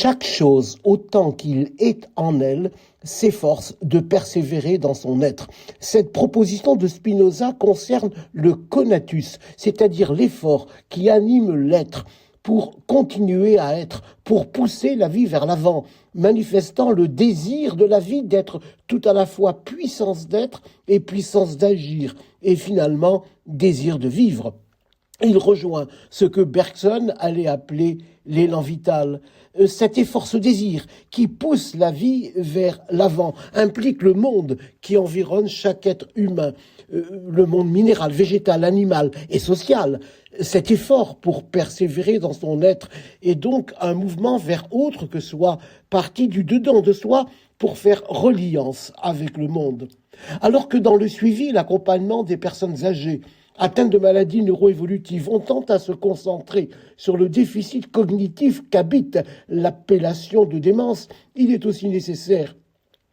Chaque chose, autant qu'il est en elle, s'efforce de persévérer dans son être. Cette proposition de Spinoza concerne le conatus, c'est-à-dire l'effort qui anime l'être pour continuer à être, pour pousser la vie vers l'avant, manifestant le désir de la vie d'être tout à la fois puissance d'être et puissance d'agir, et finalement désir de vivre. Il rejoint ce que Bergson allait appeler l'élan vital. Cet effort, ce désir qui pousse la vie vers l'avant, implique le monde qui environne chaque être humain, le monde minéral, végétal, animal et social. Cet effort pour persévérer dans son être est donc un mouvement vers autre que soi, parti du dedans de soi pour faire reliance avec le monde. Alors que dans le suivi, l'accompagnement des personnes âgées, atteintes de maladies neuroévolutives, on tente à se concentrer sur le déficit cognitif qu'habite l'appellation de démence, il est aussi nécessaire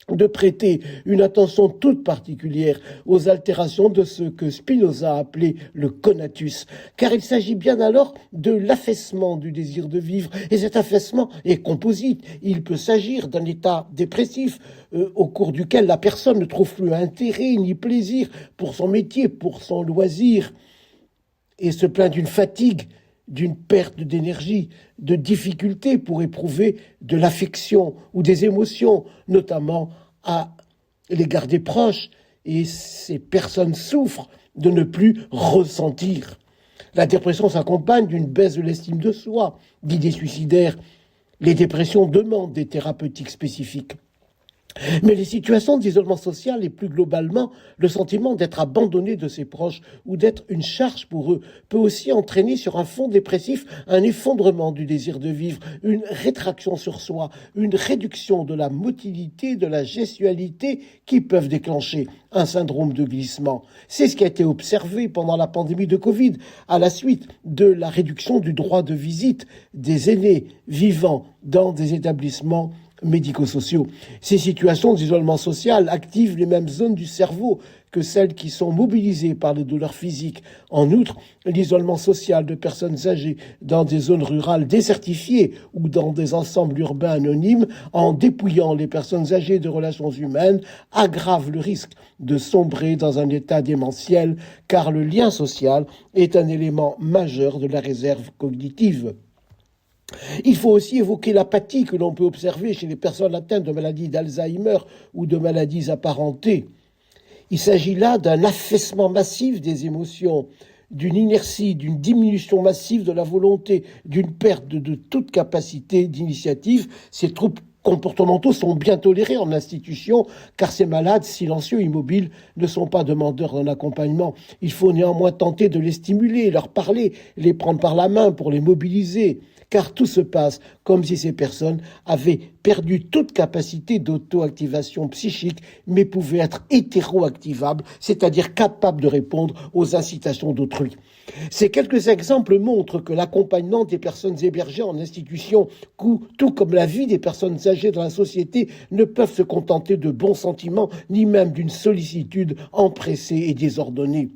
de prêter une attention toute particulière aux altérations de ce que Spinoza a appelé le conatus, car il s'agit bien alors de l'affaissement du désir de vivre, et cet affaissement est composite. Il peut s'agir d'un état dépressif au cours duquel la personne ne trouve plus intérêt ni plaisir pour son métier, pour son loisir, et se plaint d'une fatigue, d'une perte d'énergie, de difficultés pour éprouver de l'affection ou des émotions, notamment à l'égard des proches, et ces personnes souffrent de ne plus ressentir. La dépression s'accompagne d'une baisse de l'estime de soi, d'idées suicidaires. Les dépressions demandent des thérapeutiques spécifiques. Mais les situations d'isolement social et plus globalement le sentiment d'être abandonné de ses proches ou d'être une charge pour eux peut aussi entraîner sur un fond dépressif un effondrement du désir de vivre, une rétraction sur soi, une réduction de la motilité, de la gestualité qui peuvent déclencher un syndrome de glissement. C'est ce qui a été observé pendant la pandémie de Covid à la suite de la réduction du droit de visite des aînés vivant dans des établissements médico-sociaux. Ces situations d'isolement social activent les mêmes zones du cerveau que celles qui sont mobilisées par les douleurs physiques. En outre, l'isolement social de personnes âgées dans des zones rurales désertifiées ou dans des ensembles urbains anonymes, en dépouillant les personnes âgées de relations humaines, aggrave le risque de sombrer dans un état démentiel, car le lien social est un élément majeur de la réserve cognitive. Il faut aussi évoquer l'apathie que l'on peut observer chez les personnes atteintes de maladies d'Alzheimer ou de maladies apparentées. Il s'agit là d'un affaissement massif des émotions, d'une inertie, d'une diminution massive de la volonté, d'une perte de toute capacité d'initiative. Ces troubles comportementaux sont bien tolérés en institution, car ces malades silencieux, immobiles, ne sont pas demandeurs d'un accompagnement. Il faut néanmoins tenter de les stimuler, leur parler, les prendre par la main pour les mobiliser, car tout se passe comme si ces personnes avaient perdu toute capacité d'auto-activation psychique, mais pouvaient être hétéroactivables, c'est-à-dire capables de répondre aux incitations d'autrui. Ces quelques exemples montrent que l'accompagnement des personnes hébergées en institution, tout comme la vie des personnes âgées dans la société, ne peuvent se contenter de bons sentiments, ni même d'une sollicitude empressée et désordonnée.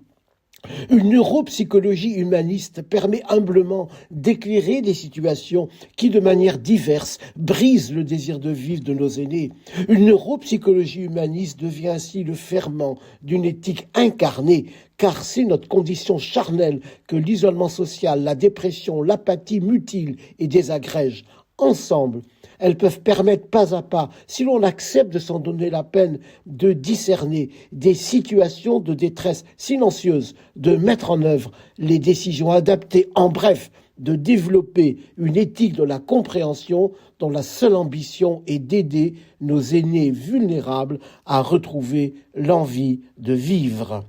Une neuropsychologie humaniste permet humblement d'éclairer des situations qui, de manière diverse, brisent le désir de vivre de nos aînés. Une neuropsychologie humaniste devient ainsi le ferment d'une éthique incarnée, car c'est notre condition charnelle que l'isolement social, la dépression, l'apathie mutilent et désagrègent. Ensemble, elles peuvent permettre pas à pas, si l'on accepte de s'en donner la peine, de discerner des situations de détresse silencieuse, de mettre en œuvre les décisions adaptées, en bref, de développer une éthique de la compréhension dont la seule ambition est d'aider nos aînés vulnérables à retrouver l'envie de vivre.